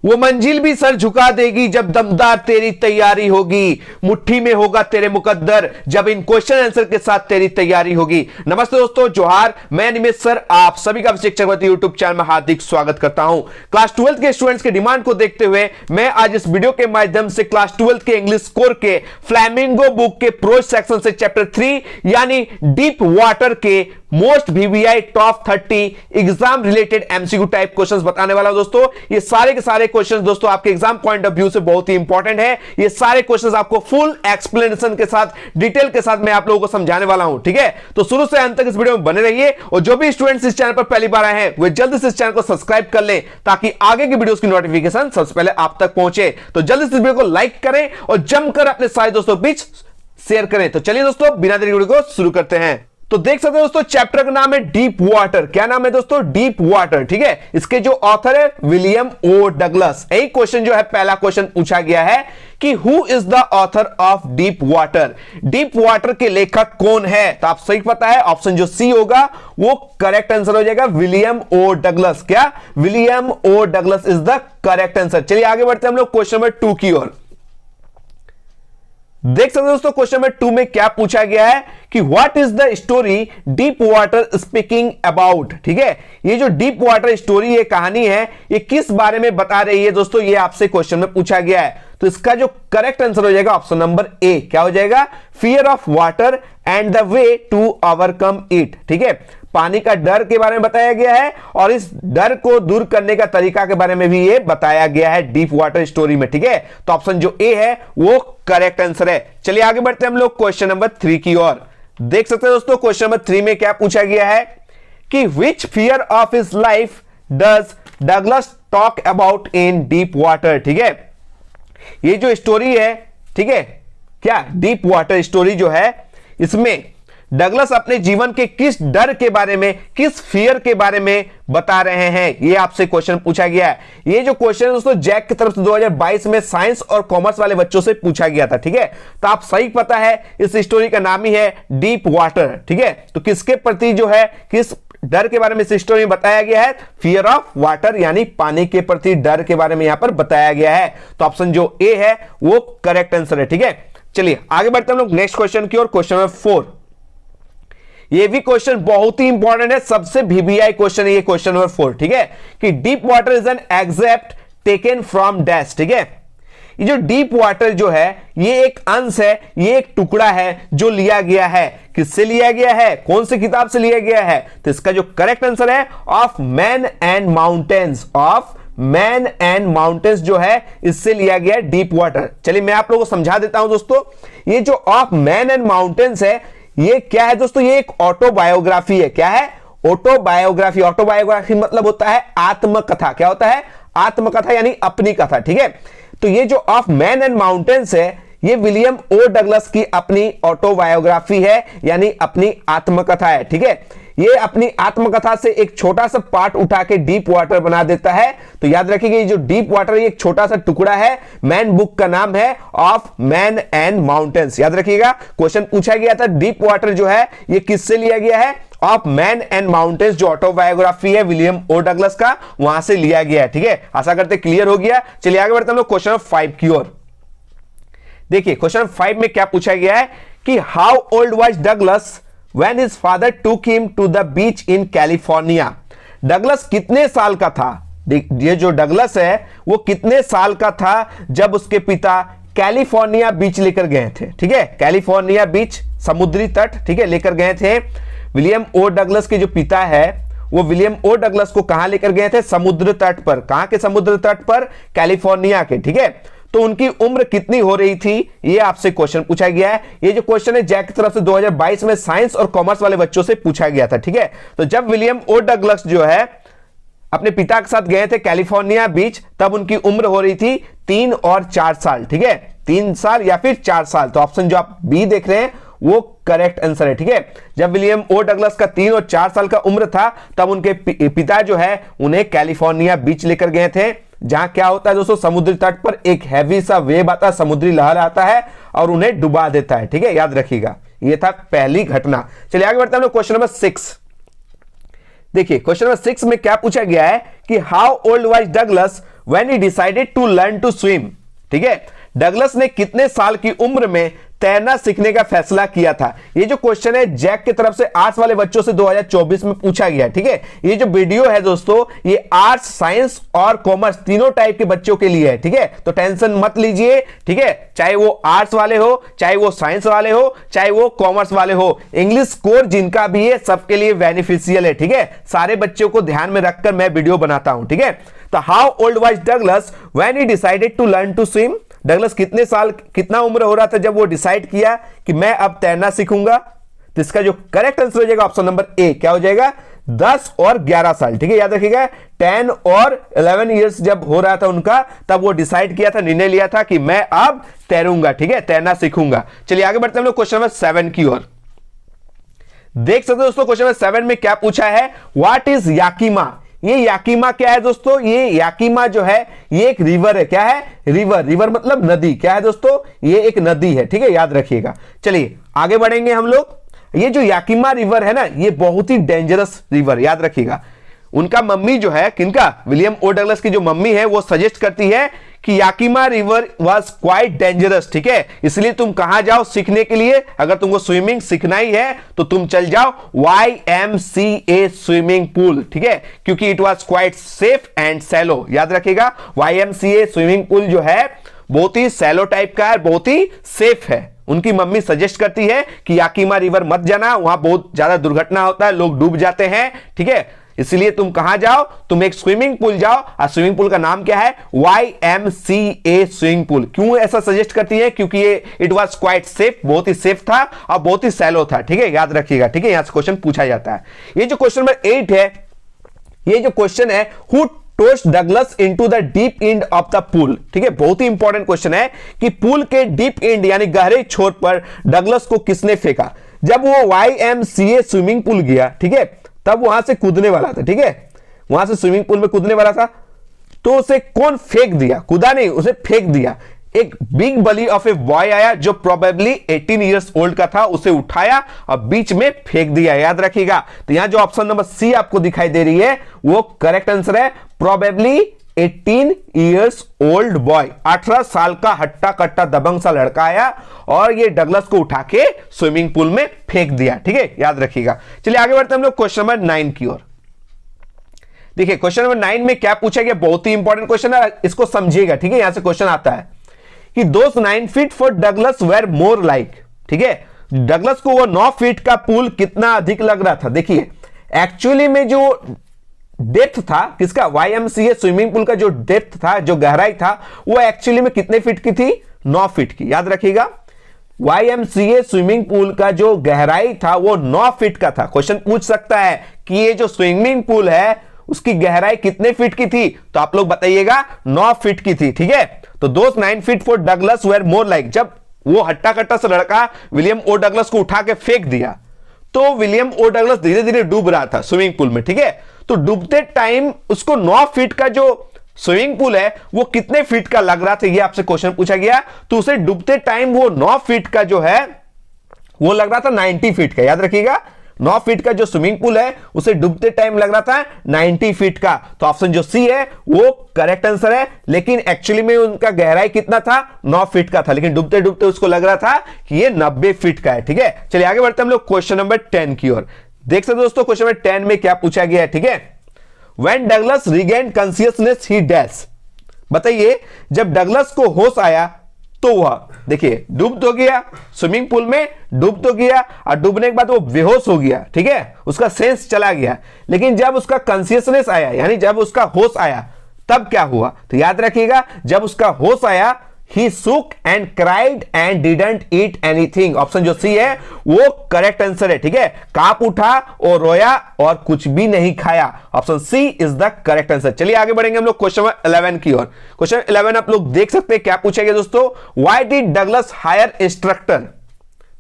वो मंजिल भी सर झुका देगी जब दमदार तेरी तैयारी होगी, मुट्ठी में होगा तेरे मुकद्दर जब इन क्वेश्चन आंसर के साथ तेरी तैयारी होगी। नमस्ते दोस्तों, जोहार, मैं निमेश सर आप सभी का अभिषेक चक्रवर्ती यूट्यूब चैनल में हार्दिक स्वागत करता हूं। क्लास 12 के स्टूडेंट्स के डिमांड को देखते हुए मैं आज इस वीडियो के माध्यम से क्लास 12 के इंग्लिश स्कोर के फ्लैमिंगो बुक के प्रोज सेक्शन से चैप्टर 3 यानी डीप वाटर के most VBI top 30 exam related MCQ type questions बताने वाला हूं। दोस्तों ये सारे के सारे क्वेश्चंस दोस्तों आपके एग्जाम पॉइंट ऑफ व्यू से बहुत ही इंपॉर्टेंट है। ये सारे क्वेश्चंस आपको फुल एक्सप्लेनेशन के साथ, डिटेल के साथ मैं आप लोगों को समझाने वाला हूं, ठीक है। तो शुरू से अंत तक इस वीडियो में बने रहिए और जो भी स्टूडेंट्स इस चैनल पर पहली बार आए हैं वे जल्दी से इस चैनल को सब्सक्राइब कर लें ताकि आगे की वीडियोस की नोटिफिकेशन सबसे पहले आप तक पहुंचे। तो जल्दी से इस वीडियो को लाइक करें और जमकर अपने सारे दोस्तों के बीच शेयर करें। तो चलिए दोस्तों बिना देरी वीडियो को शुरू करते हैं। तो देख सकते हैं दोस्तों चैप्टर का नाम है डीप वाटर। क्या नाम है दोस्तों? डीप वाटर, ठीक है। इसके जो ऑथर है विलियम ओ डगलस। यही क्वेश्चन जो है पहला क्वेश्चन पूछा गया है कि who is the author of deep water. Deep water के लेखक कौन है? तो आप सही पता है, ऑप्शन जो सी होगा वो करेक्ट आंसर हो जाएगा, विलियम ओ डगलस। क्या? William O Douglas is the correct answer. चलिए आगे बढ़ते हैं हम लोग क्वेश्चन नंबर 2 की ओर। देख सकते हैं दोस्तों क्वेश्चन नंबर 2 में क्या पूछा गया है कि what is the story deep water speaking about. ठीक है, ये जो डीप वाटर स्टोरी है, कहानी है, ये किस बारे में बता रही है दोस्तों, ये आपसे क्वेश्चन में पूछा गया है। तो इसका जो करेक्ट आंसर हो जाएगा ऑप्शन नंबर ए। क्या हो जाएगा? Fear of water and the way to overcome it. ठीक है, पानी का डर के बारे में बताया गया है और इस डर को दूर करने का तरीका के बारे में भी ये बताया गया है डीप वाटर स्टोरी में। ठीक है, तो ऑप्शन जो ए है वो करेक्ट आंसर है। चलिए आगे बढ़ते हैं हम लोग क्वेश्चन नंबर 3 की ओर। देख सकते हैं दोस्तों क्वेश्चन नंबर 3 में क्या पूछा गया है कि which fear of his life does Douglas talk about in deep water. ठीक है, ये जो स्टोरी है, ठीक है, क्या डीप वाटर स्टोरी जो है, इसमें डगलस अपने जीवन के किस डर के बारे में, किस फियर के बारे में बता रहे हैं, ये आपसे क्वेश्चन पूछा गया है। ये जो क्वेश्चन दोस्तों जैक की तरफ से 2022 में साइंस और कॉमर्स वाले बच्चों से पूछा गया था। ठीक है, तो आप सही पता है इस स्टोरी का नाम ही है डीप वाटर। ठीक है, तो किसके प्रति जो है, किस डर के बारे में इस स्टोरी में बताया गया है? फियर ऑफ वाटर, यानी पानी के प्रति डर के बारे में यहां पर बताया गया है। तो ऑप्शन जो ए है वो करेक्ट आंसर है। ठीक है, चलिए आगे बढ़ते हैं हम लोग नेक्स्ट क्वेश्चन की ओर। क्वेश्चन नंबर 4, ये भी क्वेश्चन बहुत ही इंपॉर्टेंट है, सबसे VBI क्वेश्चन है ये क्वेश्चन नंबर 4। ठीक है, कि deep water is an exact taken from dash. ठीक है, ये जो डीप वाटर जो है ये एक अंश है, ये एक टुकड़ा है जो लिया गया है। किससे लिया गया है? कौन सी किताब से लिया गया है? तो इसका जो करेक्ट आंसर है of man and mountains. Of man and mountains जो है इससे लिया गया है डीप वाटर। चलिए मैं आप लोगों को समझा देता हूं दोस्तों। ये जो ऑफ मैन एंड माउंटेन्स है ये क्या है दोस्तों? ये एक ऑटोबायोग्राफी है। क्या है? ऑटोबायोग्राफी। ऑटोबायोग्राफी मतलब होता है आत्मकथा। क्या होता है? आत्मकथा, यानी अपनी कथा। ठीक है, तो ये जो ऑफ मैन एंड माउंटेन्स है ये विलियम ओ डगलस की अपनी ऑटोबायोग्राफी है, यानी अपनी आत्मकथा है। ठीक है, ये अपनी आत्मकथा से एक छोटा सा पार्ट उठा के डीप वाटर बना देता है। तो याद रखिएगा ये जो डीप वाटर ये एक छोटा सा टुकड़ा है। मैन बुक का नाम है ऑफ मैन एंड माउंटेन्स। याद रखिएगा क्वेश्चन पूछा गया था डीप वाटर जो है ये किससे लिया गया है? ऑफ मैन एंड माउंटेन्स जो ऑटोबायोग्राफी है विलियम ओ डगलस का, वहां से लिया गया है। ठीक है, आशा करते क्लियर हो गया। चलिए आगे बढ़ते हैं हम लोग क्वेश्चन 5 की ओर। देखिए क्वेश्चन 5 में क्या पूछा गया है कि how old was Douglas when his father took him to the beach in California। Douglas कितने साल का था? ये जो डगलस है वो कितने साल का था जब उसके पिता कैलिफोर्निया बीच लेकर गए थे। ठीक है, कैलिफोर्निया बीच समुद्री तट, ठीक है, लेकर गए थे। विलियम ओ डगलस के जो पिता है वो विलियम ओ डगलस को कहां लेकर गए थे? समुद्र तट पर। कहां के समुद्र तट पर? कैलिफोर्निया के। ठीक है, तो उनकी उम्र कितनी हो रही थी ये आपसे क्वेश्चन पूछा गया है। ये जो क्वेश्चन है जैक की तरफ से 2022 में साइंस और कॉमर्स वाले बच्चों से पूछा गया था। ठीक है, तो जब विलियम ओ डगलस जो है अपने पिता के साथ गए थे कैलिफोर्निया बीच, तब उनकी उम्र हो रही थी 3 और 4 साल। ठीक है, 3 साल या फिर 4 साल। तो ऑप्शन जो आप बी देख रहे हैं वो करेक्ट आंसर है। ठीक है, जब विलियम ओ डगलस का 3 और 4 साल का उम्र था तब उनके पिता जो है उन्हें कैलिफोर्निया बीच लेकर गए थे, जहां क्या होता है दोस्तों, समुद्री तट पर एक हैवी सा वेव आता है, समुद्री लहर आता है और उन्हें डुबा देता है। ठीक है, याद रखिएगा ये था पहली घटना। चलिए आगे बढ़ते हैं हम लोग क्वेश्चन नंबर 6। देखिए क्वेश्चन नंबर 6 में क्या पूछा गया है कि how old was Douglas when he decided to learn to swim. ठीक है, डगलस ने कितने साल की उम्र में तैरना सीखने का फैसला किया था? ये जो क्वेश्चन है जैक की तरफ से आर्ट्स वाले बच्चों से 2024 में पूछा गया। ठीक है, ये जो वीडियो है दोस्तों ये आर्ट्स, साइंस और कॉमर्स तीनों टाइप के बच्चों के लिए है। ठीक है, तो टेंशन मत लीजिए। ठीक है, चाहे वो आर्ट्स वाले हो, चाहे वो साइंस वाले हो, चाहे वो कॉमर्स वाले हो, इंग्लिश कोर जिनका भी है सबके लिए बेनिफिशियल है। ठीक है, सारे बच्चों को ध्यान में रखकर मैं वीडियो बनाता हूं। ठीक है, तो how old was Douglas when he decided to learn to swim? Douglas कितना उम्र हो रहा था जब वो डिसाइड किया कि मैं अब तैरना सीखूंगा? तो इसका जो करेक्ट आंसर हो जाएगा ऑप्शन नंबर ए, क्या हो जाएगा? 10 और 11 साल। ठीक है, याद रखिएगा 10 और 11 इयर्स जब हो रहा था उनका, तब वो डिसाइड किया था, निर्णय लिया था कि मैं अब तैरूंगा। ठीक है, तैरना सीखूंगा। चलिए आगे बढ़ते हैं हम लोग क्वेश्चन नंबर 7 की ओर। देख सकते हो दोस्तों क्वेश्चन नंबर 7 में क्या पूछा है? What is Yakima? ये याकीमा क्या है दोस्तों? ये याकीमा जो है ये एक रिवर है। क्या है? रिवर। रिवर मतलब नदी। क्या है दोस्तों? ये एक नदी है। ठीक है, याद रखिएगा। चलिए आगे बढ़ेंगे हम लोग। ये जो याकीमा रिवर है ना, ये बहुत ही डेंजरस रिवर, याद रखिएगा। उनका मम्मी जो है, किनका? विलियम ओ डगलस की जो मम्मी है वो सजेस्ट करती है कि याकीमा रिवर वाज क्वाइट डेंजरस। ठीक है, इसलिए तुम कहां जाओ सीखने के लिए? अगर तुमको स्विमिंग सीखना ही है तो तुम चल जाओ YMCA स्विमिंग पूल। ठीक है, क्योंकि it was quite safe and shallow. याद रखिएगा YMCA स्विमिंग पूल जो है बहुत ही सैलो टाइप का है, बहुत ही सेफ है। उनकी मम्मी सजेस्ट करती है कि याकीमा रिवर मत जाना, वहां बहुत ज्यादा दुर्घटना होता है, लोग डूब जाते हैं। ठीक है, इसलिए तुम कहां जाओ? तुम एक स्विमिंग पूल जाओ, और स्विमिंग पूल का नाम क्या है? YMCA swimming pool. क्यों ऐसा सजेस्ट करती है? क्योंकि ये इट वाज क्वाइट सेफ, बहुत ही सेफ था और बहुत ही सैलो था। ठीक है, याद रखिएगा। ठीक है, यहां से क्वेश्चन पूछा जाता है। ये जो क्वेश्चन नंबर 8 है, ये जो क्वेश्चन है, who toast Douglas into the deep end of the pool? ठीक है, बहुत ही इंपॉर्टेंट क्वेश्चन है कि पूल के डीप एंड यानी गहरे छोर पर डगलस को किसने फेंका? जब वो YMCA स्विमिंग पूल गया, ठीक है, तब वहां से कूदने वाला था। ठीक है, वहां से स्विमिंग पूल में कूदने वाला था, तो उसे कौन फेंक दिया? कूदा नहीं, उसे फेंक दिया। एक big Bali of a boy आया जो प्रोबेबली 18 इयर्स ओल्ड का था, उसे उठाया और बीच में फेंक दिया। याद रखिएगा। तो यहां जो ऑप्शन नंबर सी आपको दिखाई दे रही है वो करेक्ट आंसर है। प्रोबेबली 18 इयर्स ओल्ड बॉय, 18 साल का हट्टा कट्टा दबंग सा लड़का आया और ये डगलस को उठा के स्विमिंग पूल में फेंक दिया। ठीक है, याद रखिएगा। चलिए आगे बढ़ते हैं हम लोग क्वेश्चन नंबर 9 की ओर। देखिए क्वेश्चन नंबर 9 में क्या पूछा गया? बहुत ही इंपॉर्टेंट क्वेश्चन है, इसको समझिएगा। ठीक है, यहां से क्वेश्चन आता है कि दोस 9 feet for Douglas were more like. ठीक है, डगलस को वो 9 फीट का पूल कितना अधिक लग रहा था? देखिए एक्चुअली में जो डेप्थ था किसका? YMCA स्विमिंग पूल का जो डेप्थ था, जो गहराई था, वो एक्चुअली में कितने फीट की थी? 9 फीट की। याद रखिएगा, YMCA स्विमिंग पूल का जो गहराई था वो 9 फीट का था। क्वेश्चन पूछ सकता है कि ये जो स्विमिंग पूल है उसकी गहराई कितने फीट की थी? तो आप लोग बताइएगा 9 फीट की थी। ठीक है, तो दोस 9 feet for Douglas were more like, जब वो हट्टा कट्टा सा लड़का विलियम ओ डगलस को उठा के फेंक दिया तो विलियम ओ डगलस धीरे धीरे डूब रहा था स्विमिंग पूल में। ठीक है, तो डूबते टाइम उसको 9 फीट का जो स्विमिंग पूल है वो कितने फीट का लग रहा था, ये आपसे क्वेश्चन पूछा गया। तो उसे डूबते टाइम वो 9 फीट का जो है वो लग रहा था 90 फीट का। याद रखिएगा, 9 फीट का जो स्विमिंग पूल है उसे डूबते टाइम लग रहा था 90 फीट का। तो ऑप्शन जो सी है वो करेक्ट आंसर है। लेकिन एक्चुअली में उनका गहराई कितना था? 9 फीट का था, लेकिन डूबते डूबते उसको लग रहा था कि ये 90 फीट का है। ठीक है, चलिए आगे बढ़ते हैं हम लोग क्वेश्चन नंबर 10 की ओर। देख सकते दोस्तों क्वेश्चन नंबर 10 में क्या पूछा गया है। ठीक है, when Douglas regained consciousness he dash. बताइए जब डगलस को होश आया तो वह, देखिए डूब तो गया स्विमिंग पूल में, डूब तो गया और डूबने के बाद वो बेहोश हो गया। ठीक है, उसका सेंस चला गया, लेकिन जब उसका कॉन्शियसनेस आया यानी जब उसका होश आया तब क्या हुआ? तो याद रखिएगा, जब उसका होश आया he shook and cried and didn't eat anything। Option जो सी है वो करेक्ट आंसर है। ठीक है, कांप उठा और रोया और कुछ भी नहीं खाया। Option C is the correct answer. चलिए आगे बढ़ेंगे हम लोग क्वेश्चन नंबर 11 की ओर। क्वेश्चन 11 आप लोग देख सकते हैं क्या पूछा गया दोस्तों? Why did Douglas hire instructor?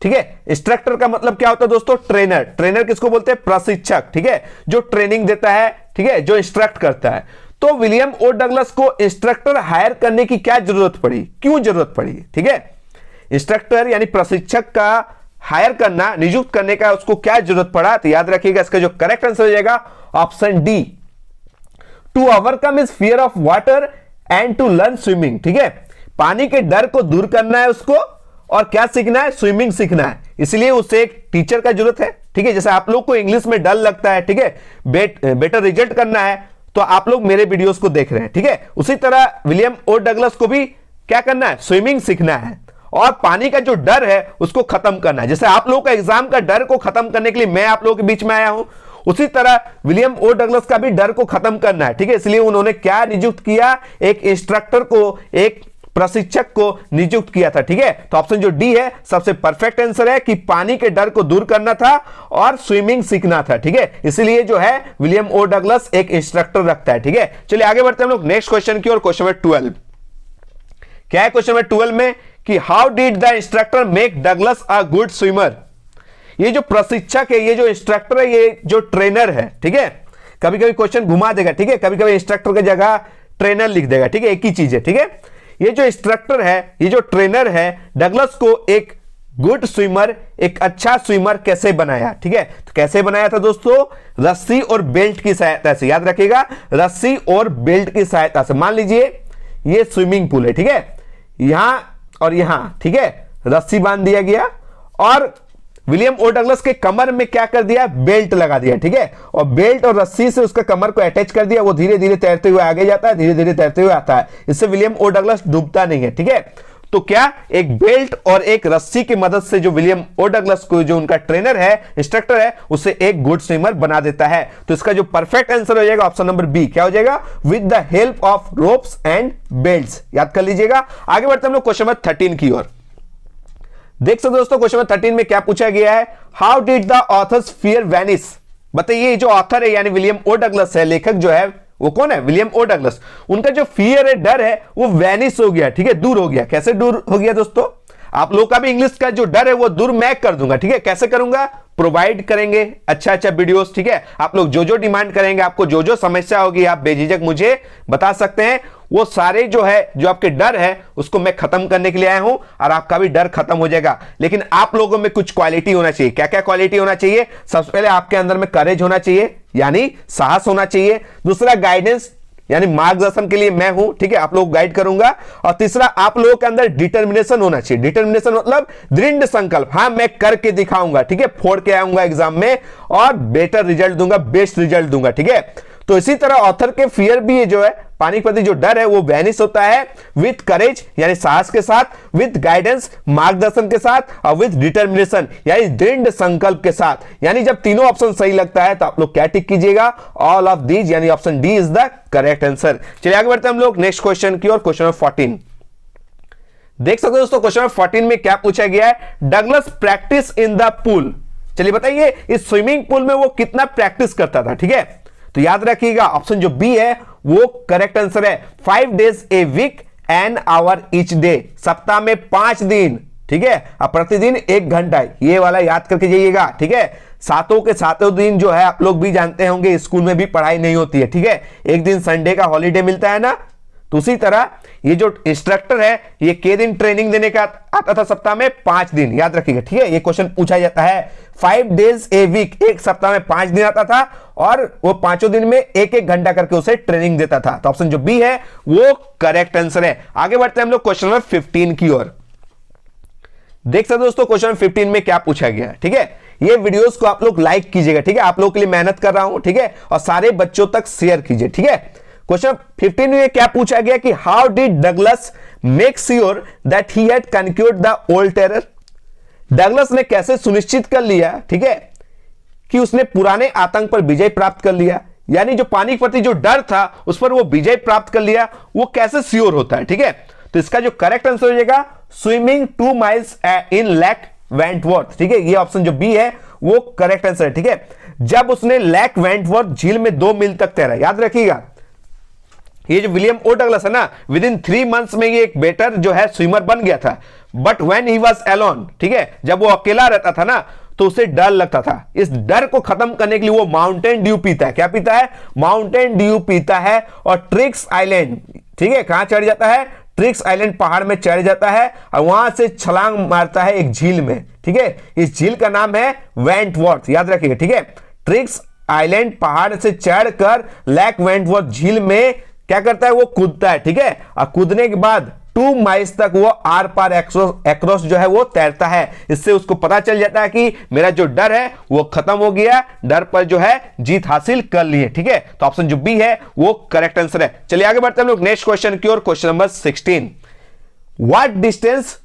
ठीक है, इंस्ट्रक्टर का मतलब क्या होता है दोस्तों? ट्रेनर। ट्रेनर किसको बोलते हैं? प्रशिक्षक। ठीक है, जो ट्रेनिंग देता है, ठीक है, जो इंस्ट्रक्ट करता है। तो विलियम ओ डगलस को इंस्ट्रक्टर हायर करने की क्या जरूरत पड़ी? क्यों जरूरत पड़ी? ठीक है, इंस्ट्रक्टर यानी प्रशिक्षक का हायर करना, नियुक्त करने का उसको क्या जरूरत पड़ा? तो याद रखिएगा इसका जो करेक्ट आंसर हो जाएगा option D, to overcome his fear of water and to learn swimming. ठीक है, पानी के डर को दूर करना है उसको, और क्या सीखना है, स्विमिंग सीखना है। इसलिए उसे एक टीचर का जरूरत है। ठीक है, जैसे आप लोग को इंग्लिश में डर लगता है, ठीक है, बेटर रिजल्ट करना है, तो आप लोग मेरे वीडियोस को देख रहे हैं। ठीक है, उसी तरह विलियम ओ डगलस को भी क्या करना है, स्विमिंग सीखना है और पानी का जो डर है उसको खत्म करना है। जैसे आप लोगों का एग्जाम का डर को खत्म करने के लिए मैं आप लोगों के बीच में आया हूं, उसी तरह विलियम ओ डगलस का भी डर को खत्म करना है। ठीक है, इसलिए उन्होंने क्या नियुक्त किया, एक इंस्ट्रक्टर को, एक प्रशिक्षक को नियुक्त किया था। ठीक है, तो ऑप्शन जो डी है सबसे परफेक्ट आंसर है कि पानी के डर को दूर करना था और स्विमिंग सीखना था। ठीक है, इसलिए जो है विलियम ओ डगलस एक इंस्ट्रक्टर रखता है। ठीक है, चलिए आगे बढ़ते हैं हम लोग नेक्स्ट क्वेश्चन की ओर। क्वेश्चन नंबर 12 क्या है, क्वेश्चन नंबर 12 में कि how did the instructor make Douglas a good swimmer. ये जो प्रशिक्षक है, ये जो इंस्ट्रक्टर है, ये जो ट्रेनर है, ठीक है, कभी कभी क्वेश्चन घुमा देगा। ठीक है, कभी कभी इंस्ट्रक्टर की जगह ट्रेनर लिख देगा। ठीक है, एक ही चीज है। ठीक है, ये जो इंस्ट्रक्टर है, ये जो ट्रेनर है, डगलस को एक गुड स्विमर, एक अच्छा स्विमर कैसे बनाया। ठीक है, तो कैसे बनाया था दोस्तों, रस्सी और बेल्ट की सहायता से। याद रखिएगा, रस्सी और बेल्ट की सहायता से। मान लीजिए ये स्विमिंग पूल है, ठीक है, यहां और यहां, ठीक है, रस्सी बांध दिया गया और विलियम ओ डगलस के कमर में क्या कर दिया, बेल्ट लगा दिया। ठीक है, और बेल्ट और रस्सी से उसका कमर को अटैच कर दिया। वो धीरे धीरे तैरते हुए आगे जाता है, धीरे धीरे तैरते हुए आता है। इससे विलियम ओ डगलस डूबता नहीं है। ठीक है, तो क्या एक बेल्ट और एक रस्सी की मदद से जो विलियम ओ डगलस को, जो उनका ट्रेनर है, इंस्ट्रक्टर है, उसे एक गुड स्विमर बना देता है। तो इसका जो परफेक्ट आंसर हो जाएगा ऑप्शन नंबर बी। क्या हो जाएगा, with the help of ropes and belts. याद कर लीजिएगा। आगे बढ़ते हम लोग क्वेश्चन नंबर 13 की ओर। देख सकते दोस्तों, क्वेश्चन नंबर 13 में क्या पूछा गया है, how did the author's fear vanish. बताइए, जो ऑथर है यानी विलियम ओ डगलस है, लेखक जो है वो कौन है, विलियम ओ डगलस, उनका जो फियर है, डर है, वो वैनिश हो गया। ठीक है, दूर हो गया। कैसे दूर हो गया दोस्तों, आप लोग का भी इंग्लिश का जो डर है वो दूर मैं कर दूंगा। ठीक है, कैसे करूंगा, प्रोवाइड करेंगे अच्छा अच्छा वीडियोस। ठीक है, आप लोग जो जो डिमांड करेंगे, आपको जो जो समस्या होगी, आप बेझिझक मुझे बता सकते हैं। वो सारे जो है, जो आपके डर है, उसको मैं खत्म करने के लिए आया हूं और आपका भी डर खत्म हो जाएगा। लेकिन आप लोगों में कुछ क्वालिटी होना चाहिए। क्या क्या क्वालिटी होना चाहिए, सबसे पहले आपके अंदर में करेज होना चाहिए, यानी साहस होना चाहिए। दूसरा, गाइडेंस यानी मार्गदर्शन के लिए मैं हूं। ठीक है, आप लोग गाइड करूंगा। और तीसरा, आप लोगों के अंदर डिटर्मिनेशन होना चाहिए। डिटर्मिनेशन मतलब दृढ़ संकल्प, हाँ मैं करके दिखाऊंगा। ठीक है, फोड़ के आऊंगा एग्जाम में और बेटर रिजल्ट दूंगा, बेस्ट रिजल्ट दूंगा। ठीक है, तो इसी तरह ऑथर के फियर भी जो है, पानी के प्रति जो डर है, वो वैनिश होता है विथ करेज यानी साहस के साथ, विथ गाइडेंस मार्गदर्शन के साथ, और विथ डिटर्मिनेशन यानी दृढ़ संकल्प के साथ। यानी जब तीनों ऑप्शन सही लगता है तो आप लोग क्या टिक कीजिएगा, ऑल ऑफ दीज, यानी option D is the correct answer. चलिए आगे बढ़ते हैं हम लोग नेक्स्ट क्वेश्चन की ओर। क्वेश्चन नंबर 14 देख सकते हो दोस्तों, क्वेश्चन नंबर 14 में क्या पूछा गया है, Douglas practice in the pool. चलिए बताइए, इस स्विमिंग पूल में वो कितना प्रैक्टिस करता था। ठीक है, तो याद रखिएगा ऑप्शन जो बी है वो करेक्ट आंसर है। 5 days a week an hour each day, सप्ताह में 5 दिन। ठीक है, अब प्रतिदिन 1 घंटा, ये वाला याद करके जाइएगा। ठीक है, सातों के सातों दिन जो है, आप लोग भी जानते होंगे स्कूल में भी पढ़ाई नहीं होती है। ठीक है, एक दिन संडे का हॉलीडे मिलता है ना, तो उसी तरह ये जो इंस्ट्रक्टर है, ये के दिन ट्रेनिंग देने का आता था, सप्ताह में 5 दिन। याद रखिएगा। ठीक है, ये क्वेश्चन पूछा जाता है। 5 days a week, एक सप्ताह में 5 दिन आता था और वो 5 दिन में 1-1 घंटा करके उसे ट्रेनिंग देता था। तो ऑप्शन जो बी है वो करेक्ट आंसर है। आगे बढ़ते हैं हम लोग क्वेश्चन नंबर 15 की ओर। देख सकते दोस्तों, क्वेश्चन 15 में क्या पूछा गया है। ठीक है, ये वीडियोस को आप लोग लाइक कीजिएगा। ठीक है, आप लोगों के लिए मेहनत कर रहा हूं। ठीक है, और सारे बच्चों तक शेयर कीजिए। ठीक है, क्वेश्चन 15 में क्या पूछा गया कि how did Douglas make sure that he had conquered the old terror. Douglas ने कैसे सुनिश्चित कर लिया, ठीक है, कि उसने पुराने आतंक पर विजय प्राप्त कर लिया, यानी जो पानी के प्रति जो डर था उस पर वो विजय प्राप्त कर लिया, वो कैसे श्योर होता है। ठीक है, तो इसका जो करेक्ट आंसर हो जाएगा, स्विमिंग 2 miles इन लेक वेंटवर्थ। ठीक है, ये ऑप्शन जो बी है वो करेक्ट आंसर है। ठीक है, जब उसने लेक वेंटवर्थ झील में 2 मील तक तैरा। याद रखिएगा, ये जो विलियम ओ डगलस है ना, विद इन 3 months में ये एक बेटर जो है स्विमर बन गया था। But when he was alone, ठीक है, जब वो अकेला रहता था ना, तो उसे डर लगता था। इस डर को खत्म करने के लिए वो माउंटेन ड्यू पीता है। क्या पीता है, माउंटेन ड्यू पीता है। और ट्रिक्स आइलैंड, ठीक है, कहां चढ़ जाता है, ट्रिक्स आइलैंड पहाड़ में चढ़ जाता है और वहां से छलांग मारता है एक झील में। ठीक है, इस झील का नाम है वेंटवर्थ। याद रखिएगा। ठीक है, ट्रिक्स आइलैंड पहाड़ से चढ़कर लेक वेंटवर्थ झील में क्या करता है, वो कूदता है, ठीक है, और कूदने के बाद 2 माइल्स तक वो आर पार एक्रोस जो है वो तैरता है। इससे उसको पता चल जाता है कि मेरा जो डर है वो खत्म हो गया, डर पर जो है जीत हासिल कर लिए, ठीक है। तो ऑप्शन जो बी है वो करेक्ट आंसर है। चलिए आगे बढ़ते हैं हम लोग नेक्स्ट क्वेश्चन की ओर। Question number 16, what distance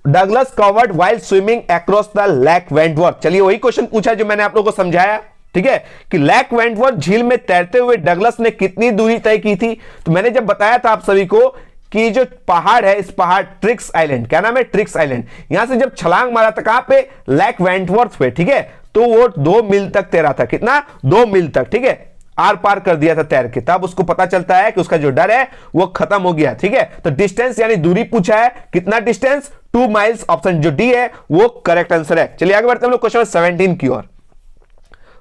Douglas covered while swimming across the lake Wentworth. चलिए वही क्वेश्चन पूछा जो मैंने आप लोगों को समझाया, ठीक है, कि लेक वेंटवर्थ झील में तैरते हुए डगलस ने कितनी दूरी तय की थी। तो मैंने जब बताया था आप सभी को कि जो पहाड़ है, इस पहाड़ ट्रिक्स आइलैंड, क्या नाम है, ट्रिक्स आइलैंड, यहां से जब छलांग मारा था कहां पे, लेक वेंटवर्थ पे, ठीक है, तो वो 2 मील तक तैरा था, कितना, 2 मील तक, ठीक है, आर पार कर दिया था तैर के। तब उसको पता चलता है कि उसका जो डर है वो खत्म हो गया, ठीक है। तो डिस्टेंस यानी दूरी पूछा है, कितना डिस्टेंस, 2 माइल्स, ऑप्शन जो डी है वो करेक्ट आंसर है। चलिए आगे बढ़ते हैं हम लोग क्वेश्चन 17 की ओर।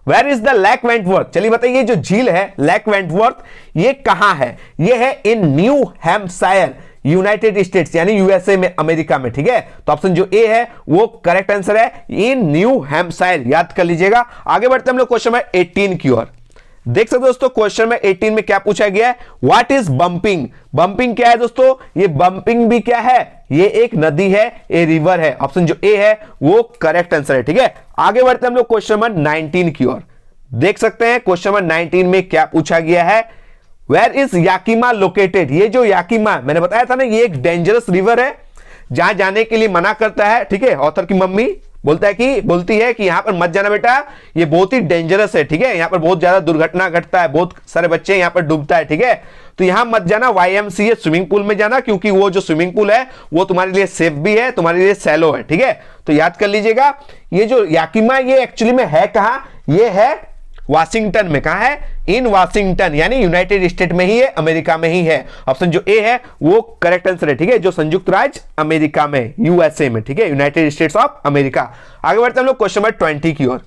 Where is the lake Wentworth. चलिए बताइए जो झील है लेक वेंटवर्थ ये कहां है, ये है इन न्यू हैम्पशायर, यूनाइटेड स्टेट्स यानी यूएसए में, अमेरिका में, ठीक है। तो ऑप्शन जो ए है वो करेक्ट आंसर है, इन न्यू हैम्पशायर, याद कर लीजिएगा। आगे बढ़ते हैं हम लोग क्वेश्चन नंबर 18 की ओर। देख सकते हो दोस्तों क्वेश्चन में 18 में क्या पूछा गया है, व्हाट इज बंपिंग। बंपिंग क्या है दोस्तों, ये बंपिंग भी क्या है, ये एक नदी है, ए रिवर है, ऑप्शन जो ए है वो करेक्ट आंसर है, ठीक है। आगे बढ़ते हैं हम लोग क्वेश्चन नंबर 19 की ओर। देख सकते हैं क्वेश्चन नंबर 19 में क्या पूछा गया है, वेयर इज याकिमा लोकेटेड। ये जो याकिमा मैंने बताया था ना, ये एक डेंजरस रिवर है जहां जाने के लिए मना करता है, ठीक है। ऑथर की मम्मी बोलती है कि यहां पर मत जाना बेटा, ये बहुत ही डेंजरस है, ठीक है, यहां पर बहुत ज्यादा दुर्घटना घटता है, बहुत सारे बच्चे यहां पर डूबता है, ठीक है, तो यहां मत जाना, YMCA स्विमिंग पूल में जाना, क्योंकि वो जो स्विमिंग पूल है वो तुम्हारे लिए सेफ भी है, तुम्हारे लिए सैलो है, ठीक है। तो याद कर लीजिएगा, ये जो याकिमा ये एक्चुअली में है कहां, ये है वाशिंगटन में। कहां है, इन वाशिंगटन यानी यूनाइटेड स्टेट में ही है, अमेरिका में ही है, ऑप्शन जो ए है वो करेक्ट आंसर है, ठीक है, जो संयुक्त राज्य अमेरिका में, यूएसए में, ठीक है, यूनाइटेड स्टेट्स ऑफ अमेरिका। आगे बढ़ते हैं हम लोग क्वेश्चन नंबर 20 की ओर।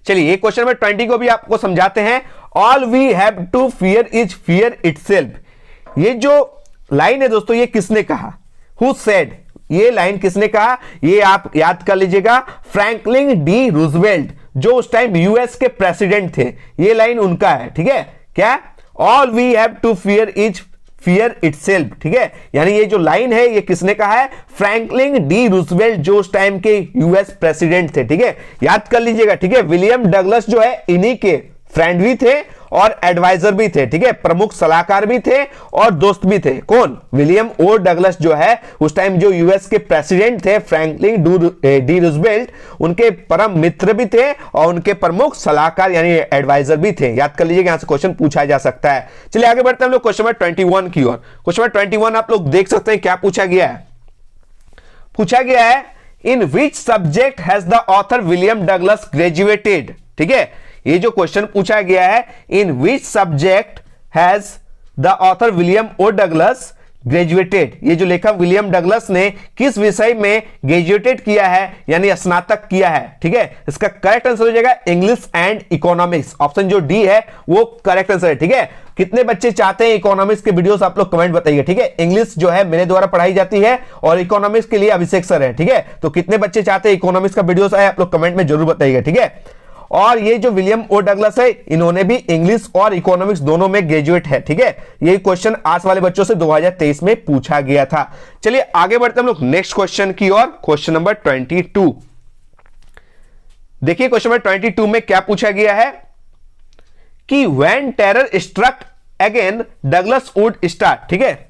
चलिए ये क्वेश्चन नंबर 20 को भी आपको समझाते हैं। All we have to fear is fear itself. ये जो लाइन है दोस्तों ये किसने कहा, हु सेड, ये लाइन किसने कहा, ये आप याद कर लीजिएगा, फ्रैंकलिन डी रूजवेल्ट, जो उस टाइम यूएस के प्रेसिडेंट थे, ये लाइन उनका है, ठीक है। क्या, all we have to fear is fear itself, ठीक है, यानी ये जो लाइन है ये किसने कहा है, फ्रैंकलिन डी रूजवेल्ट, जो उस टाइम के यूएस प्रेसिडेंट थे, ठीक है, याद कर लीजिएगा, ठीक है। विलियम डगलस जो है इन्हीं के फ्रेंड भी थे और एडवाइजर भी थे, ठीक है, प्रमुख सलाहकार भी थे और दोस्त भी थे। कौन, विलियम ओ डगलस जो है उस टाइम जो यूएस के प्रेसिडेंट थे, फ्रैंकलिन डी रूजवेल्ट, उनके परम मित्र भी थे और उनके प्रमुख सलाहकार यानी एडवाइजर भी थे। याद कर लीजिएगा, यहां से क्वेश्चन पूछा जा सकता है। चलिए आगे बढ़ते हैं हम लोग क्वेश्चन नंबर 21 की ओर। क्वेश्चन नंबर 21 आप लोग देख सकते हैं क्या पूछा गया है, पूछा गया है in which subject has the author William Douglas graduated, ठीक है। ये जो क्वेश्चन पूछा गया है, in which subject has the author William O Douglas graduated, ये जो लेखक विलियम डगलस ने किस विषय में ग्रेजुएटेड किया है यानी स्नातक किया है, ठीक है। इसका करेक्ट आंसर हो जाएगा इंग्लिश एंड इकोनॉमिक्स, ऑप्शन जो डी है वो करेक्ट आंसर है, ठीक है। कितने बच्चे चाहते हैं इकोनॉमिक्स के वीडियोस, आप लोग कमेंट बताइए, ठीक है। इंग्लिश जो है मेरे द्वारा पढ़ाई जाती है और इकोनॉमिक्स के लिए अभिषेक सर है, ठीक है। तो कितने बच्चे चाहते हैं इकोनॉमिक्स का वीडियोस आए, आप लोग कमेंट में जरूर बताइएगा, ठीक है। और ये जो विलियम ओ डगलस है इन्होंने भी इंग्लिश और इकोनॉमिक्स दोनों में ग्रेजुएट है, ठीक है। ये क्वेश्चन आर्ट्स वाले बच्चों से 2023 में पूछा गया था। चलिए आगे बढ़ते हम लोग नेक्स्ट क्वेश्चन की ओर। क्वेश्चन नंबर 22 देखिए, क्वेश्चन नंबर 22 में क्या पूछा गया है कि when terror struck again Douglas would start, ठीक है।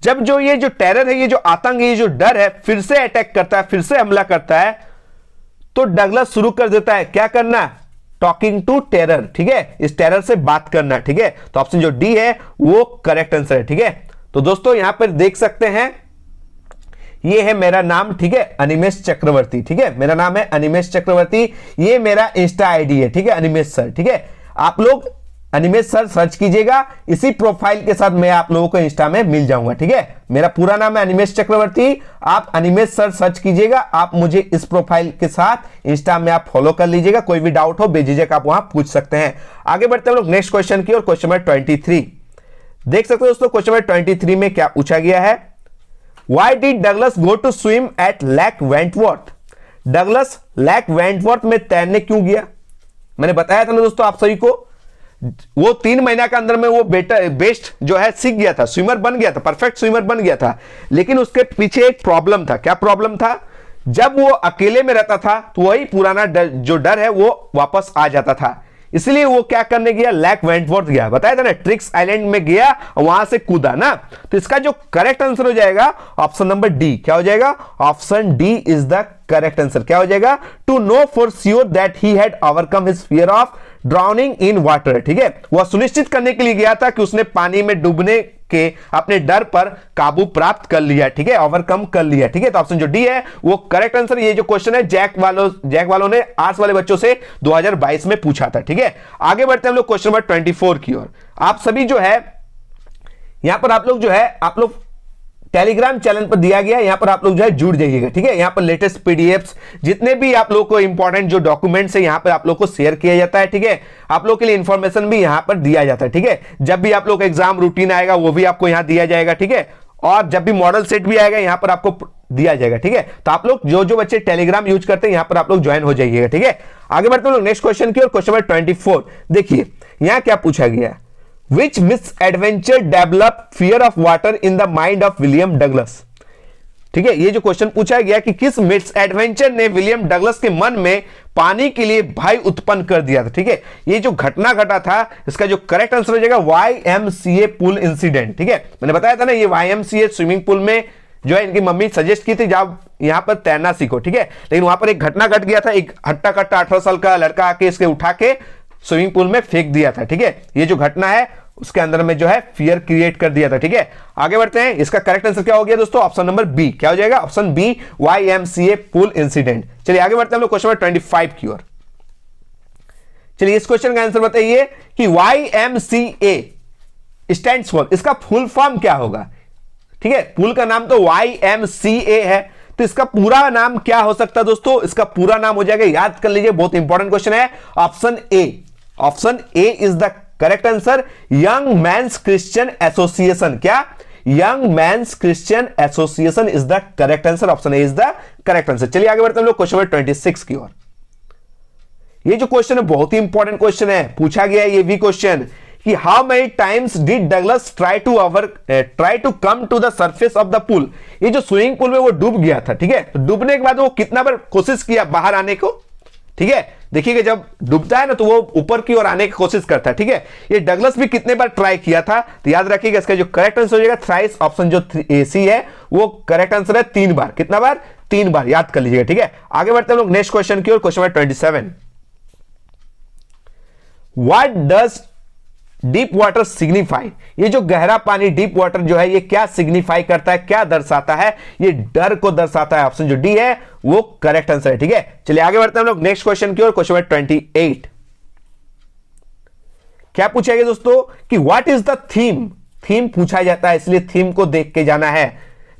जब जो ये जो टेरर है, ये जो आतंक, ये जो डर है फिर से अटैक करता है, फिर से हमला करता है, तो डगलस शुरू कर देता है क्या करना, टॉकिंग टू टेरर, ठीक है, इस टेरर से बात करना, ठीक है। तो ऑप्शन जो डी है वो करेक्ट आंसर है, ठीक है। तो दोस्तों यहां पर देख सकते हैं ये है मेरा नाम, ठीक है, अनिमेश चक्रवर्ती, ठीक है, मेरा नाम है अनिमेश चक्रवर्ती, ये मेरा इंस्टा आईडी है, ठीक है, अनिमेश सर, ठीक है। आप लोग अनिमेश सर सर्च कीजिएगा, इसी प्रोफाइल के साथ मैं आप लोगों को इंस्टा में मिल जाऊंगा, ठीक है। मेरा पूरा नाम है अनिमेश चक्रवर्ती, आप अनिमेश सर सर्च कीजिएगा, आप मुझे इस प्रोफाइल के साथ इंस्टा में आप फॉलो कर लीजिएगा, कोई भी डाउट हो बेझिझक आप वहां पूछ सकते हैं। आगे बढ़ते हैं लोग नेक्स्ट क्वेश्चन की और। क्वेश्चन नंबर 23 देख सकते हो दोस्तों, क्वेश्चन नंबर 23 में क्या पूछा गया है, why did Douglas go to swim at lake Wentworth. Douglas lake Wentworth में तैरने क्यों गया। मैंने बताया था ना दोस्तों आप सभी को, वो 3 महीना के अंदर में वो बेस्ट जो है सीख गया था, स्विमर बन गया था, परफेक्ट स्विमर बन गया था। लेकिन उसके पीछे एक प्रॉब्लम था। क्या प्रॉब्लम था? जब वो अकेले में रहता था तो वही पुराना जो डर है वो वापस आ जाता था। इसलिए वो क्या करने गया? लेक वेंटवर्थ गया, बताया था ना, ट्रिक्स आइलैंड में गया और वहां से कूदा ना। तो इसका जो करेक्ट आंसर हो जाएगा ऑप्शन नंबर डी। क्या हो जाएगा? Option D is the correct answer. क्या हो जाएगा? To know for sure that he had overcome his fear of drowning in water. ठीक है, वह सुनिश्चित करने के लिए गया था कि उसने पानी में डूबने के अपने डर पर काबू प्राप्त कर लिया। ठीक है, ओवरकम कर लिया। ठीक है, तो ऑप्शन जो डी है वो करेक्ट आंसर। ये जो क्वेश्चन है जैक वालों ने आर्ट्स वाले बच्चों से 2022 में पूछा था। ठीक है, आगे बढ़ते हैं हम लोग क्वेश्चन नंबर 24 की ओर। आप सभी जो है यहां पर आप लोग टेलीग्राम चैनल पर दिया गया, यहां पर आप लोग जो है जुड़ जाइएगा। ठीक है, यहां पर लेटेस्ट पीडीएफ्स जितने भी आप लोग को इंपॉर्टेंट जो डॉक्यूमेंट्स है यहां पर आप लोग को शेयर किया जाता है। ठीक है, आप लोग के लिए इंफॉर्मेशन भी यहां पर दिया जाता है। ठीक है, जब भी आप लोग एग्जाम रूटीन आएगा वो भी आपको यहां दिया जाएगा। ठीक है, और जब भी मॉडल सेट भी आएगा यहां पर आपको दिया जाएगा। ठीक है, तो आप लोग जो बच्चे टेलीग्राम यूज करते हैं यहां पर आप लोग ज्वाइन हो जाइएगा। ठीक है, आगे बढ़ते हैं लोग नेक्स्ट क्वेश्चन की ओर। क्वेश्चन नंबर 24 देखिए, यहां क्या पूछा गया? Which misadventure developed fear of water in the mind of William Douglas? ठीक है, ये जो क्वेश्चन पूछा गया कि किस मिस एडवेंचर ने विलियम डगलस के मन में पानी के लिए भय उत्पन्न कर दिया था। ठीक है, ये जो घटना घटा था इसका जो करेक्ट आंसर हो जाएगा YMCA पूल इंसिडेंट। ठीक है, मैंने बताया था ना ये YMCA स्विमिंग पूल में जो है इनकी मम्मी सजेस्ट की थी जब यहां पर तैरना सीखो। ठीक है, लेकिन वहां पर एक घटना घट गया था, एक हट्टा कट्टा 18 साल का लड़का आके इसके उठा के स्विमिंग पूल में फेंक दिया था। ठीक है, ये जो घटना है उसके अंदर में जो है फियर क्रिएट कर दिया था। ठीक है, आगे बढ़ते हैं। इसका करेक्ट आंसर क्या हो गया दोस्तों? Option number B. क्या हो जाएगा? Option B YMCA pool incident. चलिए आगे बढ़ते हैं हम लोग क्वेश्चन नंबर 25 की ओर। चलिए इस क्वेश्चन का आंसर बताइए कि YMCA स्टैंड्स फॉर, इसका फुल फॉर्म क्या होगा? ठीक है, पूल का नाम तो YMCA है, तो इसका पूरा नाम क्या हो सकता है दोस्तों? इसका पूरा नाम हो जाएगा, याद कर लीजिए, बहुत इंपॉर्टेंट क्वेश्चन है, option A. Option A is the correct answer, young man's Christian association. क्या? Young man's Christian association is the correct answer. Option A is the correct answer. चलिए आगे बढ़ते हैं हम लोग क्वेश्चन नंबर 26 की ओर। ये जो क्वेश्चन है बहुत ही इंपॉर्टेंट क्वेश्चन है, पूछा गया है ये भी क्वेश्चन कि how many times did Douglas try to come to the surface of the pool. ये जो स्विमिंग पूल में वो डूब गया था। ठीक है, तो डूबने के बाद वो कितना बार कोशिश किया बाहर आने को? ठीक है, देखिएगा जब डूबता है ना तो वो ऊपर की ओर आने की कोशिश करता है। ठीक है, ये डगलस भी कितने बार ट्राई किया था? तो याद रखिएगा इसका जो करेक्ट आंसर हो जाएगा थ्राइस। ऑप्शन जो सी है वो करेक्ट आंसर है, 3 बार। कितना बार? 3 बार, याद कर लीजिएगा। ठीक है, आगे बढ़ते हैं लोग नेक्स्ट क्वेश्चन की ओर। Question number 27, what does deep water signify? ये जो गहरा पानी डीप वाटर जो है ये क्या सिग्निफाई करता है, क्या दर्शाता है? ये डर को दर्शाता है। ऑप्शन जो डी है वो करेक्ट आंसर है। ठीक है, चलिए आगे बढ़ते हैं हम लोग नेक्स्ट क्वेश्चन की ओर। क्वेश्चन नंबर 28 क्या पूछा गया दोस्तों कि what is the theme? Theme पूछा जाता है इसलिए थीम को देख के जाना है।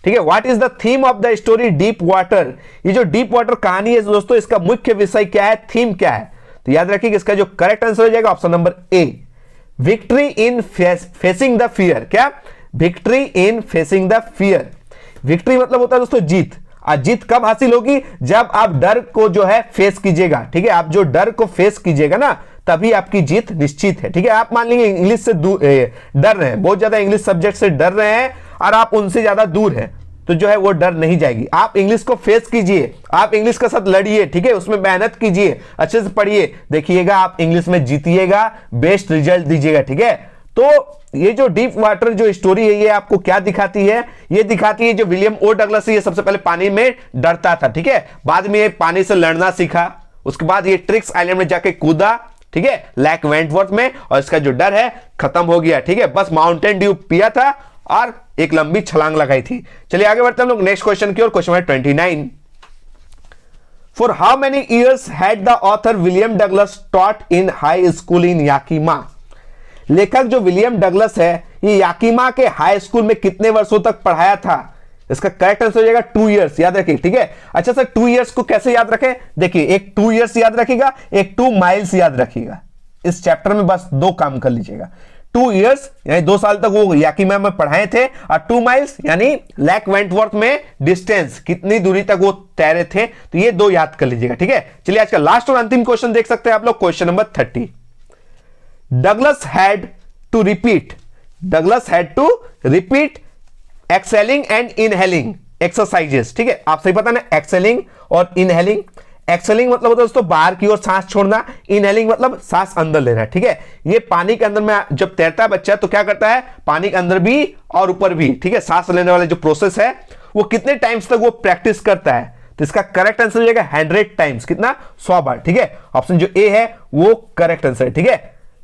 ठीक है, what is the theme of the story deep water? ये जो डीप वाटर कहानी है दोस्तों इसका मुख्य विषय क्या है, थीम क्या है? तो याद रखिए इसका जो करेक्ट आंसर हो जाएगा option number A, victory in facing the fear. क्या? Victory in facing the fear. Victory मतलब होता है दोस्तों जीत। आज जीत कब हासिल होगी? जब आप डर को जो है फेस कीजिएगा। ठीक है, आप जो डर को फेस कीजिएगा ना तभी आपकी जीत निश्चित है। ठीक है, आप मान लीजिए इंग्लिश से डर रहे हैं, बहुत ज्यादा इंग्लिश सब्जेक्ट से डर रहे हैं और आप उनसे ज्यादा दूर हैं, तो जो है वो डर नहीं जाएगी। आप इंग्लिश को फेस कीजिए, आप इंग्लिश के साथ लड़िए। ठीक है, उसमें मेहनत कीजिए, अच्छे से पढ़िए, देखिएगा आप इंग्लिश में जीतिएगा, बेस्ट रिजल्ट दीजिएगा। ठीक है, तो ये जो डीप वाटर जो स्टोरी है ये आपको क्या दिखाती है? ये दिखाती है जो विलियम ओ डगलस है ये सबसे पहले पानी में डरता था। ठीक है, बाद में ये पानी से लड़ना सीखा, उसके बाद ये ट्रिक्स आइलैंड में जाके कूदा। ठीक है, लेक वेंटवर्थ में, और इसका जो डर है खत्म हो गया। ठीक है, बस माउंटेन ड्यू पिया था और एक लंबी छलांग लगाई थी। चलिए आगे बढ़ते हैं हम लोग नेक्स्ट क्वेश्चन की ओर। Question number 29, for how many years had the author William Douglas taught in high school in Yakima? लेखक जो विलियम डगलस है ये याकीमा के हाई स्कूल में कितने वर्षों तक पढ़ाया था? इसका करेक्ट आंसर हो जाएगा 2 इयर्स। याद रखिए। ठीक है, अच्छा सर 2 इयर्स को कैसे याद रखें? देखिए, एक 2 इयर्स याद रखिएगा, एक 2 माइल्स याद रखिएगा। इस चैप्टर में बस 2 काम कर लीजिएगा। 2 इयर्स यानी 2 साल तक वो याकीमा में पढ़ाए थे, और 2 माइल्स यानी लेक वेंटवर्थ में डिस्टेंस कितनी दूरी तक वो तैरे थे, तो ये 2 याद कर लीजिएगा। ठीक है, चलिए आज का लास्ट और अंतिम क्वेश्चन देख सकते हैं आप लोग। Question number 30, Douglas had to repeat exhaling and inhaling exercises. ठीक है, आप सही पता ना, एक्सेलिंग और इनहेलिंग। एक्सेलिंग मतलब होता है दोस्तों बाहर की ओर सांस छोड़ना, इनहेलिंग मतलब सांस अंदर लेना। ठीक है, ये पानी के अंदर में जब तैरता है बच्चा तो क्या करता है, पानी के अंदर भी और ऊपर भी। ठीक है, सांस लेने वाले जो प्रोसेस है वो कितने टाइम्स तक वो प्रैक्टिस करता है, तो इसका करेक्ट आंसर हो जाएगा 100 टाइम्स। कितना? 100 बार। ठीक है, ऑप्शन जो ए है वो करेक्ट आंसर है। ठीक है,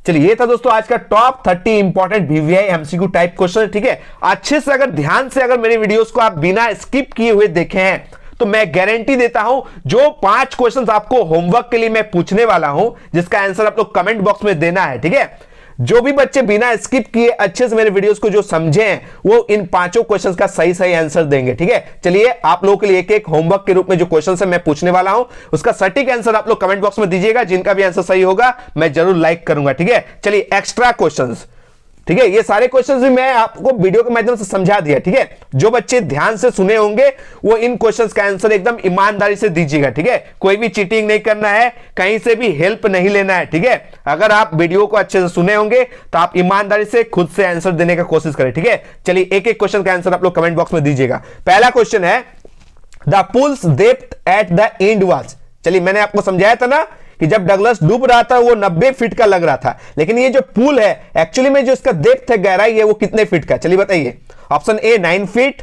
चलिए ये था दोस्तों आज का top 30 important VVI MCQ type question. ठीक है, अच्छे से अगर ध्यान से अगर मेरी वीडियोस को आप बिना स्किप किए हुए देखे हैं तो मैं गारंटी देता हूं जो 5 क्वेश्चंस आपको होमवर्क के लिए मैं पूछने वाला हूं, जिसका आंसर आप लोग कमेंट बॉक्स में देना है। ठीक है, जो भी बच्चे बिना स्किप किए अच्छे से मेरे वीडियोस को जो समझे हैं वो इन 5 क्वेश्चंस का सही सही आंसर देंगे। ठीक है, चलिए आप लोगों के लिए एक एक होमवर्क के रूप में जो क्वेश्चंस है मैं पूछने वाला हूं, उसका सटीक आंसर आप लोग कमेंट बॉक्स में दीजिएगा। जिनका भी आंसर सही होगा मैं जरूर लाइक करूंगा। ठीक है, चलिए एक्स्ट्रा क्वेश्चंस। ठीक है, ये सारे क्वेश्चंस भी मैं आपको वीडियो के माध्यम से समझा दिया। ठीक है, जो बच्चे ध्यान से सुने होंगे वो इन क्वेश्चंस का आंसर एकदम ईमानदारी से दीजिएगा। ठीक है, कोई भी चीटिंग नहीं करना है, कहीं से भी हेल्प नहीं लेना है। ठीक है, अगर आप वीडियो को अच्छे से सुने होंगे तो आप ईमानदारी से खुद से आंसर देने का कोशिश करें। ठीक है, चलिए एक एक क्वेश्चन का आंसर आप लोग कमेंट बॉक्स में दीजिएगा। पहला क्वेश्चन है the pool's depth at the end was. चलिए मैंने आपको समझाया था ना कि जब डगलस डूब रहा था वो 90 फीट का लग रहा था, लेकिन ये जो पूल है एक्चुअली में जो इसका डेप्थ है, गहराई है, वो कितने फीट का? चलिए बताइए। Option A 9 feet,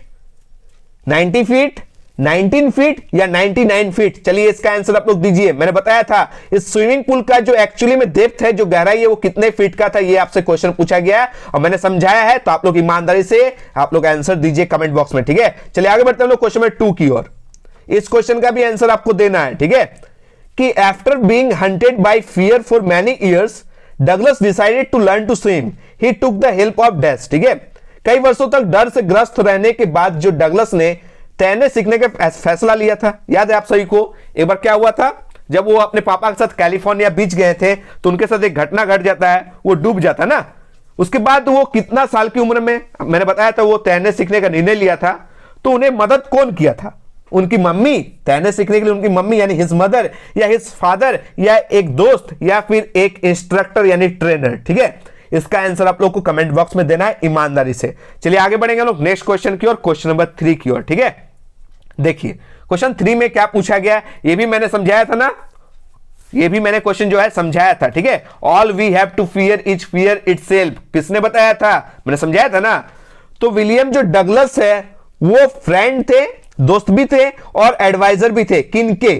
90 feet, 19 feet या 99 फीट। चलिए इसका आंसर आप लोग दीजिए। मैंने बताया था इस स्विमिंग पूल का जो एक्चुअली में डेप्थ है, जो गहराई है, वो कितने फीट का था, ये आपसे क्वेश्चन पूछा गया है और मैंने समझाया है, तो आप लोग ईमानदारी से आप लोग आंसर दीजिए कमेंट बॉक्स में। ठीक है, चलिए आगे बढ़ते हैं हम लोग क्वेश्चन नंबर 2 की ओर। इस क्वेश्चन का भी आंसर आपको देना है। ठीक है, कि after being hunted by fear for many years, Douglas decided to learn to swim. He took the help of dash. ठीक है, कई वर्षों तक डर से ग्रस्त रहने के बाद जो डगलस ने तैरने सीखने का फैसला लिया था, याद है आप सभी को? एक बार क्या हुआ था, जब वो अपने पापा के साथ कैलिफोर्निया बीच गए थे तो उनके साथ एक घटना घट जाता है, वो डूब जाता ना। उसके बाद वो कितना साल की उम्र में, मैंने बताया था, वो तैरने सीखने का निर्णय लिया था, तो उन्हें मदद कौन किया था? उनकी मम्मी। तैरने सीखने के लिए उनकी मम्मी यानी हिज मदर या हिज फादर या एक दोस्त या फिर एक इंस्ट्रक्टर यानी ट्रेनर। ठीक है, इसका आंसर आप लोग को कमेंट बॉक्स में देना है ईमानदारी से। चलिए आगे बढ़ेंगे लोग नेक्स्ट क्वेश्चन की ओर, क्वेश्चन नंबर 3 की ओर। ठीक है, देखिए क्वेश्चन 3 में क्या पूछा गया, ये भी मैंने समझाया था ना, ये भी मैंने क्वेश्चन जो है समझाया था। ठीक है, all we have to fear is fear itself. किसने बताया था? मैंने समझाया था ना। तो विलियम जो डगलस है वो फ्रेंड थे, दोस्त भी थे और एडवाइजर भी थे। किनके?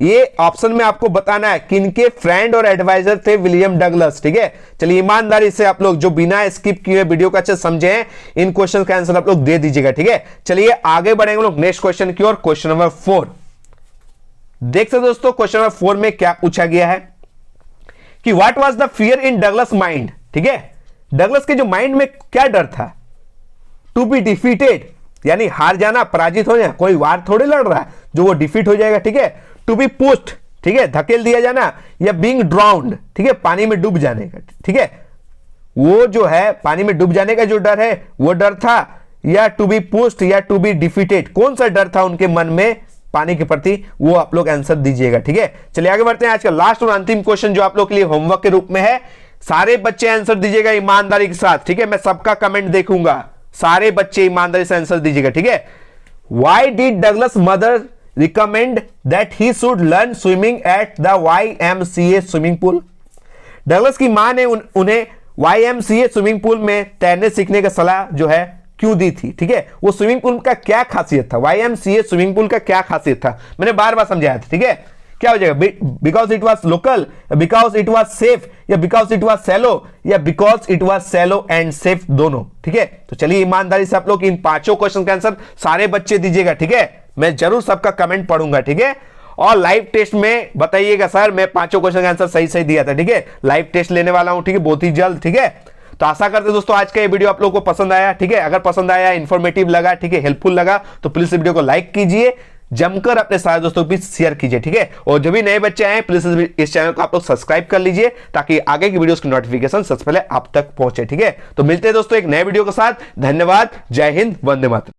ये ऑप्शन में आपको बताना है किनके फ्रेंड और एडवाइजर थे विलियम डगलस। ठीक है, चलिए ईमानदारी से आप लोग जो बिना स्किप किए वीडियो को अच्छे समझे हैं इन क्वेश्चन का आंसर आप लोग दे दीजिएगा। ठीक है, चलिए आगे बढ़ेंगे लोग नेक्स्ट क्वेश्चन की ओर, क्वेश्चन नंबर 4। देख सकते दोस्तों क्वेश्चन नंबर 4 में क्या पूछा गया है कि what was the fear in Douglas mind. ठीक है, डगलस के जो माइंड में क्या डर था? टू बी डिफीटेड यानी हार जाना, पराजित हो जाना, कोई वार थोड़ी लड़ रहा है जो वो डिफीट हो जाएगा। ठीक है, टू बी पुश्ड, ठीक है, धकेल दिया जाना, या बीइंग ड्राउन्ड, ठीक है, पानी में डूब जाने का। ठीक है, वो जो है पानी में डूब जाने का जो डर है वो डर था, या टू बी पुश्ड या टू बी डिफीटेड, कौन सा डर था उनके मन में पानी के प्रति, वो आप लोग आंसर दीजिएगा। ठीक है, चलिए आगे बढ़ते हैं। आज का लास्ट और अंतिम क्वेश्चन जो आप लोग के लिए होमवर्क के रूप में है, सारे बच्चे आंसर दीजिएगा ईमानदारी के साथ। ठीक है, मैं सबका कमेंट देखूंगा, सारे बच्चे ईमानदारी से आंसर दीजिएगा। ठीक है, why did Douglas mother recommend that he should learn swimming at the YMCA swimming pool. Douglas की मां ने उन्हें YMCA स्विमिंग पूल में तैरने सीखने का सलाह जो है क्यों दी थी? ठीक है, वो स्विमिंग पूल का क्या खासियत था, YMCA स्विमिंग पूल का क्या खासियत था, मैंने बार बार समझाया था। ठीक है, क्या हो जाएगा? Because it was local, because it was safe, या बिकॉज इट वॉज सैलो, या because it was shallow and safe, दोनों। ठीक है, तो चलिए ईमानदारी से आप लोग इन 5 क्वेश्चन का आंसर सारे बच्चे दीजिएगा। ठीक है, मैं जरूर सबका कमेंट पढ़ूंगा। ठीक है, और लाइव टेस्ट में बताइएगा सर मैं 5 क्वेश्चन का आंसर सही सही दिया था। ठीक है, लाइव टेस्ट लेने वाला हूं। ठीक है, बहुत ही जल्द। ठीक है, तो आशा करते दोस्तों आज का ये वीडियो आप लोगों को पसंद आया। ठीक है, अगर पसंद आया, इंफॉर्मेटिव लगा, ठीक है, हेल्पफुल लगा, तो प्लीज वीडियो को लाइक कीजिए, जमकर अपने सारे दोस्तों के बीच शेयर कीजिए। ठीक है, और जो भी नए बच्चे आए प्लीज इस चैनल को आप लोग सब्सक्राइब कर लीजिए ताकि आगे की वीडियोस की नोटिफिकेशन सबसे पहले आप तक पहुंचे। ठीक है, तो मिलते हैं दोस्तों एक नए वीडियो के साथ। धन्यवाद, जय हिंद, वंदे मातरम।